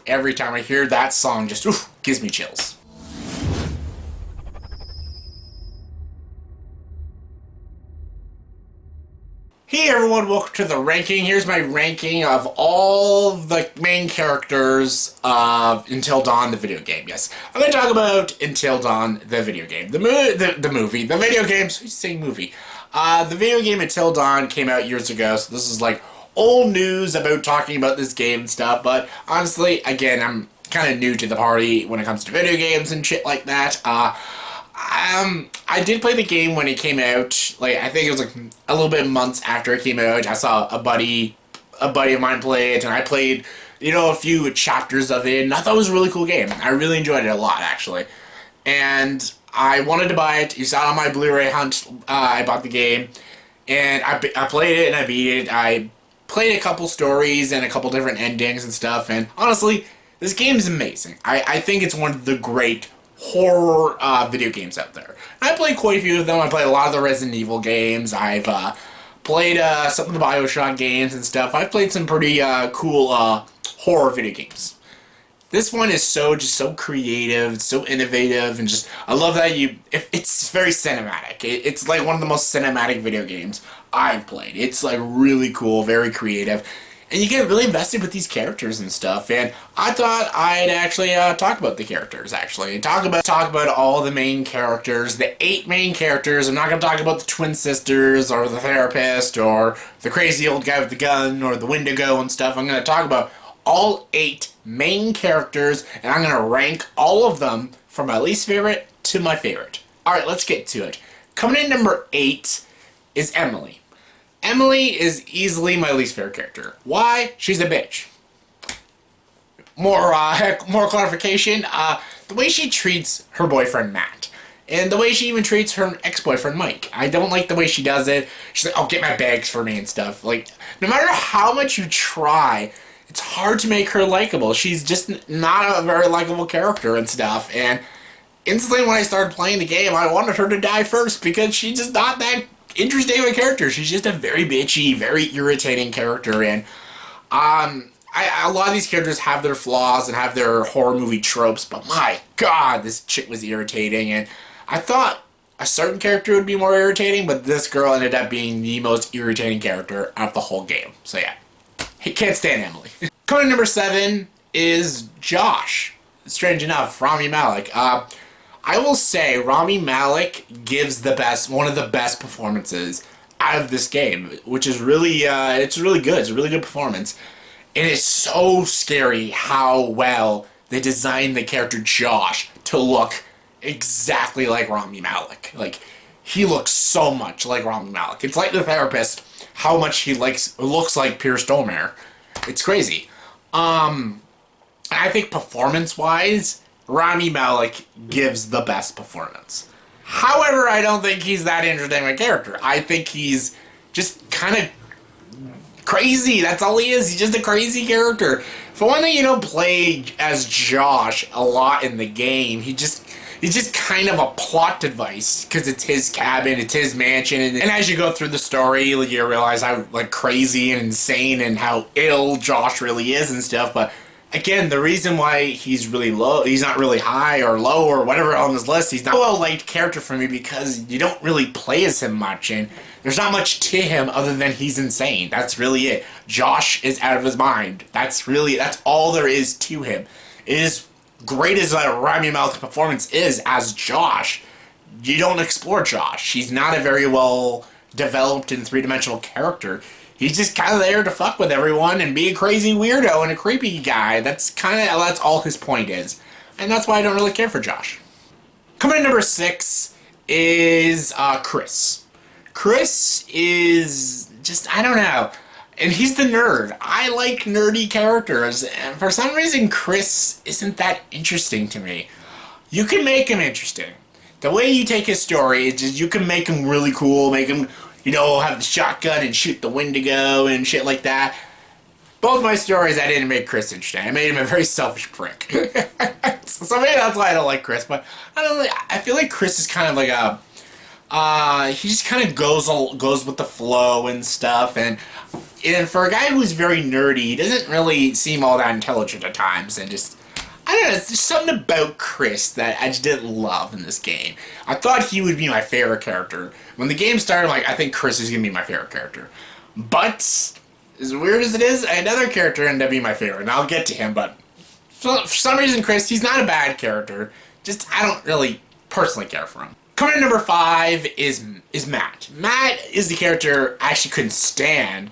every time I hear that song, just gives me chills. Hey everyone, welcome to the ranking. Here's my ranking of all the main characters of Until Dawn, the video game. Yes, I'm going to talk about Until Dawn, the video game. The movie, the video games, who's saying movie? The video game Until Dawn came out years ago, so this is like old news about talking about this game and stuff, but honestly, again, I'm kind of new to the party when it comes to video games and shit like that. I did play the game when it came out. Like, I think it was like a little bit months after it came out. I saw a buddy of mine play it, and I played, a few chapters of it, and I thought it was a really cool game. I really enjoyed it a lot, actually. And I wanted to buy it. You saw it on my Blu-ray hunt. I bought the game, and I played it, and I beat it. I played a couple stories and a couple different endings and stuff, and honestly, this game is amazing. I think it's one of the great horror video games out there. I played quite a few of them. I played a lot of the Resident Evil games. I've played some of the BioShock games and stuff. I've played some pretty cool horror video games. This one is so creative, so innovative, and I love that it's very cinematic. It's like one of the most cinematic video games I've played. It's like really cool, very creative. And you get really invested with these characters and stuff, and I thought I'd actually talk about the characters, actually. Talk about all the main characters, the 8 main characters. I'm not going to talk about the twin sisters, or the therapist, or the crazy old guy with the gun, or the Wendigo and stuff. I'm going to talk about all 8 main characters, and I'm going to rank all of them from my least favorite to my favorite. Alright, let's get to it. Coming in number 8 is Emily. Emily is easily my least favorite character. Why? She's a bitch. More clarification, the way she treats her boyfriend, Matt. And the way she even treats her ex-boyfriend, Mike. I don't like the way she does it. She's like, oh, get my bags for me and stuff. Like, no matter how much you try, it's hard to make her likable. She's just not a very likable character and stuff. And instantly when I started playing the game, I wanted her to die first because she's just not that interesting of a character. She's just a very bitchy, very irritating character, and a lot of these characters have their flaws and have their horror movie tropes, but my god, this chick was irritating, and I thought a certain character would be more irritating, but this girl ended up being the most irritating character of the whole game. So yeah, can't stand Emily. Coming in number 7 is Josh. Strange enough, Rami Malek. I will say Rami Malek gives one of the best performances out of this game, which is really, it's really good. It's a really good performance. And it's so scary how well they designed the character Josh to look exactly like Rami Malek. Like, he looks so much like Rami Malek. It's like the therapist, how much he looks like Pierce Stormare. It's crazy. I think performance-wise, Rami Malek gives the best performance. However, I don't think he's that interesting of a character. I think he's just kind of crazy. That's all he is. He's just a crazy character. For one thing, you don't play as Josh a lot in the game. He's just kind of a plot device because it's his cabin, it's his mansion, and as you go through the story, you realize how crazy and insane and how ill Josh really is and stuff. But again, the reason why he's really low, he's not really high or low or whatever on this list, he's not a well-liked character for me because you don't really play as him much, and there's not much to him other than he's insane. That's really it. Josh is out of his mind. That's all there is to him. It is great as Rami Malek's performance is as Josh. You don't explore Josh. He's not a very well-developed and three-dimensional character. He's just kind of there to fuck with everyone and be a crazy weirdo and a creepy guy. That's all his point is. And that's why I don't really care for Josh. Coming in number 6 is Chris. Chris is just, I don't know. And he's the nerd. I like nerdy characters. And for some reason, Chris isn't that interesting to me. You can make him interesting. The way you take his story is just, you can make him really cool, make him, have the shotgun and shoot the Wendigo and shit like that. Both my stories, I didn't make Chris interesting. I made him a very selfish prick. So maybe that's why I don't like Chris. But I feel like Chris is kind of like He just kind of goes with the flow and stuff, and for a guy who's very nerdy, he doesn't really seem all that intelligent at times, and just, I don't know, there's something about Chris that I just didn't love in this game. I thought he would be my favorite character. When the game started, I'm like, I think Chris is going to be my favorite character. But, as weird as it is, another character ended up being my favorite, and I'll get to him, but for some reason, Chris, he's not a bad character, just I don't really personally care for him. Coming in number 5 is Matt. Matt is the character I actually couldn't stand.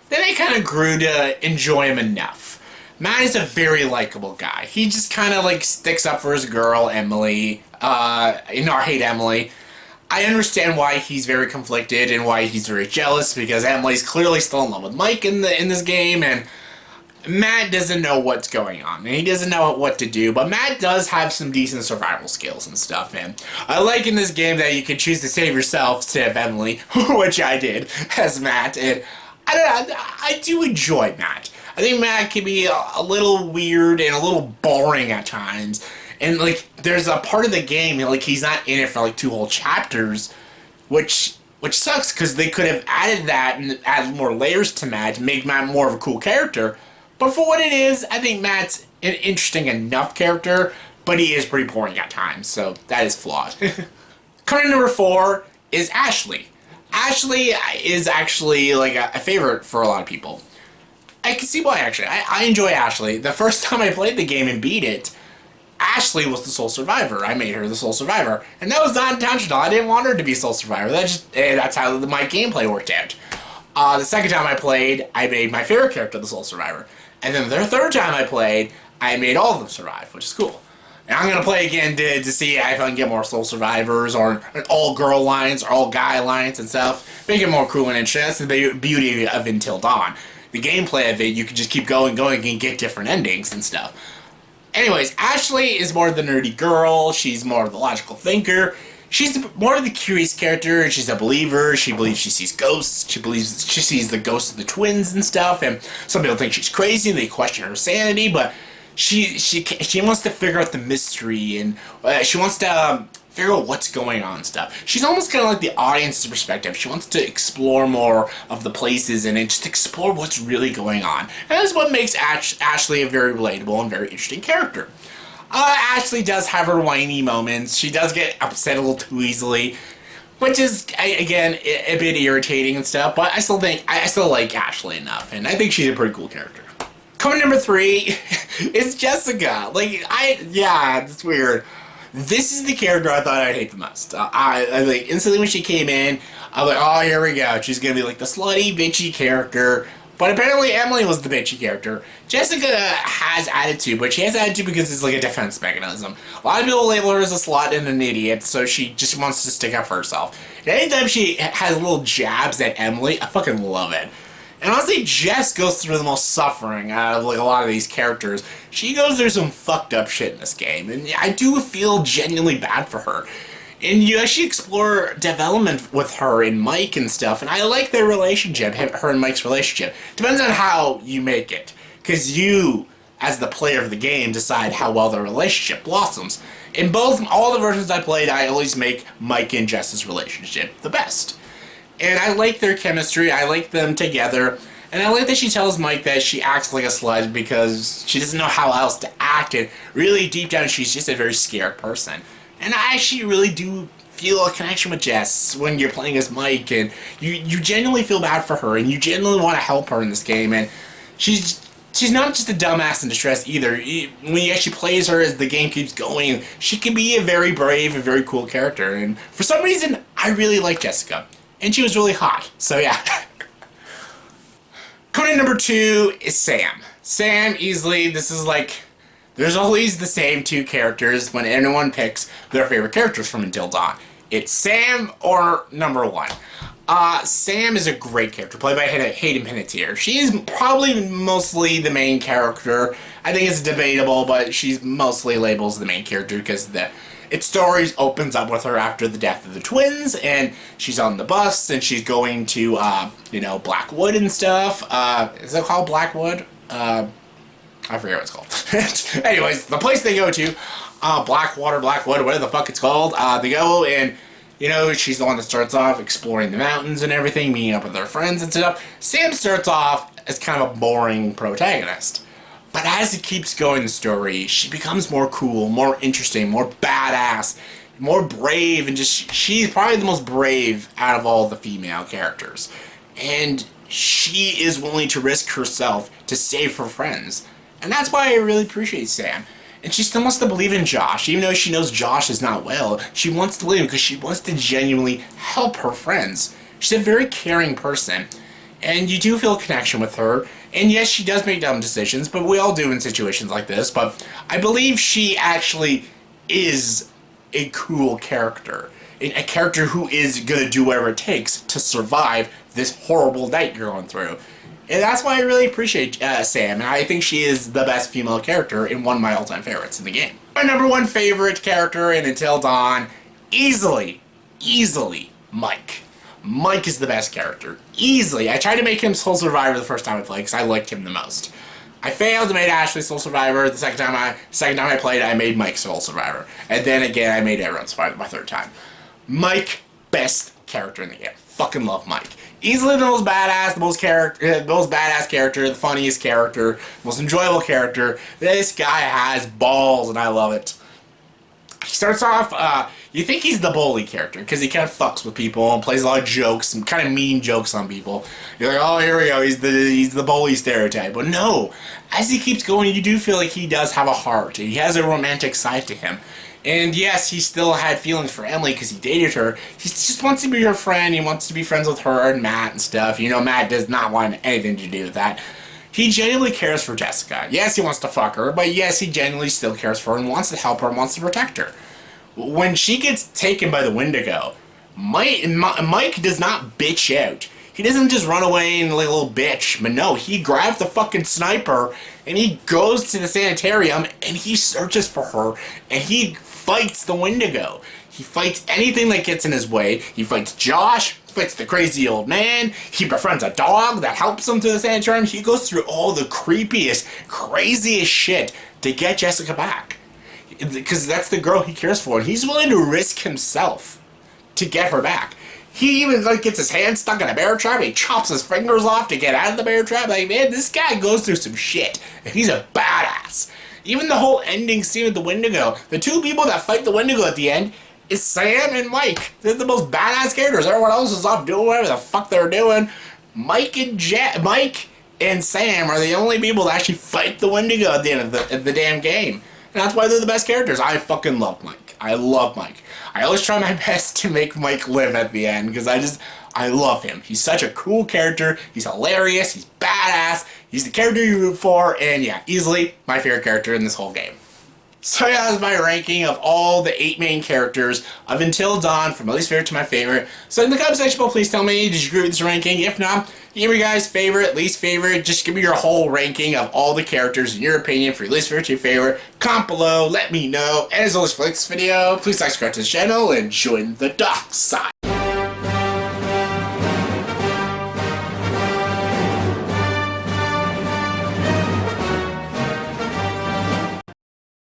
Then I kind of grew to enjoy him enough. Matt is a very likable guy. He just kind of like sticks up for his girl, Emily. I hate Emily. I understand why he's very conflicted and why he's very jealous, because Emily's clearly still in love with Mike in this game, and Matt doesn't know what's going on, and he doesn't know what to do, but Matt does have some decent survival skills and stuff, and I like in this game that you can choose to save yourself, save Emily, which I did, as Matt, and I don't know, I do enjoy Matt. I think Matt can be a little weird and a little boring at times, and, like, there's a part of the game, like, he's not in it for, like, 2 whole chapters, which sucks, because they could have added that and added more layers to Matt to make Matt more of a cool character. But for what it is, I think Matt's an interesting enough character, but he is pretty boring at times, so that is flawed. Coming in number 4 is Ashley. Ashley is actually like a favorite for a lot of people. I can see why, actually. I enjoy Ashley. The first time I played the game and beat it, Ashley was the sole survivor. I made her the sole survivor. And that was not intentional. I didn't want her to be sole survivor. That's how my gameplay worked out. The second time I played, I made my favorite character the sole survivor. And then the third time I played, I made all of them survive, which is cool. And I'm going to play again to see if I can get more soul survivors, or an all-girl alliance, or all-guy alliance and stuff. Make it more cool and interesting. The beauty of Until Dawn. The gameplay of it, you can just keep going, and get different endings and stuff. Anyways, Ashley is more the nerdy girl. She's more of the logical thinker. She's more of the curious character. She's a believer. She believes she sees ghosts. She believes she sees the ghosts of the twins and stuff. And some people think she's crazy. They question her sanity. But she wants to figure out the mystery, and she wants to figure out what's going on and stuff. She's almost kind of like the audience's perspective. She wants to explore more of the places and just explore what's really going on. And that's what makes Ashley a very relatable and very interesting character. Ashley does have her whiny moments. She does get upset a little too easily, which is, again, a bit irritating and stuff, but I still like Ashley enough, and I think she's a pretty cool character. Coming number 3 is Jessica. Yeah, it's weird. This is the character I thought I'd hate the most. I like, instantly when she came in, I was like, oh, here we go. She's gonna be like the slutty, bitchy character. But apparently Emily was the bitchy character. Jessica has attitude, but she has attitude because it's like a defense mechanism. A lot of people label her as a slut and an idiot, so she just wants to stick up for herself. And anytime she has little jabs at Emily, I fucking love it. And honestly, Jess goes through the most suffering out of like a lot of these characters. She goes through some fucked up shit in this game, and I do feel genuinely bad for her. And you actually explore development with her and Mike and stuff, and I like their relationship, her and Mike's relationship. Depends on how you make it, because you, as the player of the game, decide how well their relationship blossoms. In all the versions I played, I always make Mike and Jess's relationship the best. And I like their chemistry, I like them together, and I like that she tells Mike that she acts like a slut because she doesn't know how else to act, and really deep down she's just a very scared person. And I actually really do feel a connection with Jess when you're playing as Mike, and you genuinely feel bad for her, and you genuinely want to help her in this game, and she's not just a dumbass in distress either. When you actually play as her as the game keeps going, she can be a very brave and very cool character, and for some reason, I really like Jessica. And she was really hot, so yeah. Coming in number 2 is Sam. Sam, easily, this is like, there's always the same 2 characters when anyone picks their favorite characters from Until Dawn. It's Sam or number 1. Sam is a great character, played by Hayden Panettiere. She is probably mostly the main character. I think it's debatable, but she's mostly labeled as the main character because its story opens up with her after the death of the twins, and she's on the bus, and she's going to, Blackwood and stuff. Is it called Blackwood? I forget what it's called. Anyways, the place they go to, Blackwood, whatever the fuck it's called, they go, and You know, she's the one that starts off exploring the mountains and everything, meeting up with her friends and stuff. Sam starts off as kind of a boring protagonist. But as it keeps going, the story, she becomes more cool, more interesting, more badass, more brave, and just, she's probably the most brave out of all the female characters. And she is willing to risk herself to save her friends. And that's why I really appreciate Sam. And she still wants to believe in Josh, even though she knows Josh is not well. She wants to believe him because she wants to genuinely help her friends. She's a very caring person. And you do feel a connection with her. And yes, she does make dumb decisions, but we all do in situations like this. But I believe she actually is a cool character. A character who is going to do whatever it takes to survive this horrible night you're going through. And that's why I really appreciate Sam, and I think she is the best female character and one of my all-time favorites in the game. My number one favorite character in Until Dawn, easily, Mike. Mike is the best character. Easily. I tried to make him Soul Survivor the first time I played because I liked him the most. I failed to make Ashley Soul Survivor. The second time I played, I made Mike Soul Survivor. And then again, I made everyone Survivor my third time. Mike, best character in the game. Fucking love Mike. Easily the most badass, the most badass character, the funniest character, most enjoyable character. This guy has balls, and I love it. He starts off, you think he's the bully character, because he kind of fucks with people and plays a lot of jokes, and kind of mean jokes on people. You're like, oh, here we go, he's the bully stereotype. But no, as he keeps going, you do feel like he does have a heart, and he has a romantic side to him. And yes, he still had feelings for Emily because he dated her. He just wants to be her friend. He wants to be friends with her and Matt and stuff. You know, Matt does not want anything to do with that. He genuinely cares for Jessica. Yes, he wants to fuck her, but yes, he genuinely still cares for her and wants to help her and wants to protect her. When she gets taken by the Wendigo, Mike does not bitch out. He doesn't just run away and like a little bitch, but no, he grabs the fucking sniper and he goes to the sanitarium and he searches for her and he fights the Wendigo. He fights anything that gets in his way. He fights Josh, fights the crazy old man. He befriends a dog that helps him to the sanitarium. He goes through all the creepiest, craziest shit to get Jessica back. Because that's the girl he cares for, and he's willing to risk himself to get her back. He even like gets his hand stuck in a bear trap. He chops his fingers off to get out of the bear trap. Like, man, this guy goes through some shit, and he's a badass. Even the whole ending scene with the Wendigo, the two people that fight the Wendigo at the end is Sam and Mike. They're the most badass characters. Everyone else is off doing whatever the fuck they're doing. Mike and Sam are the only people that actually fight the Wendigo at the end of the damn game. And that's why they're the best characters. I fucking love Mike. I love Mike. I always try my best to make Mike live at the end because I love him. He's such a cool character. He's hilarious. He's badass. He's the character you root for. And yeah, easily my favorite character in this whole game. So yeah, that's my ranking of all the 8 main characters of Until Dawn, from my least favorite to my favorite. So in the comment section below, please tell me, did you agree with this ranking? If not, give me your guys' favorite, least favorite. Just give me your whole ranking of all the characters in your opinion, from your least favorite to your favorite. Comment below, let me know. And as always, for this video, please subscribe to the channel and join the dark side.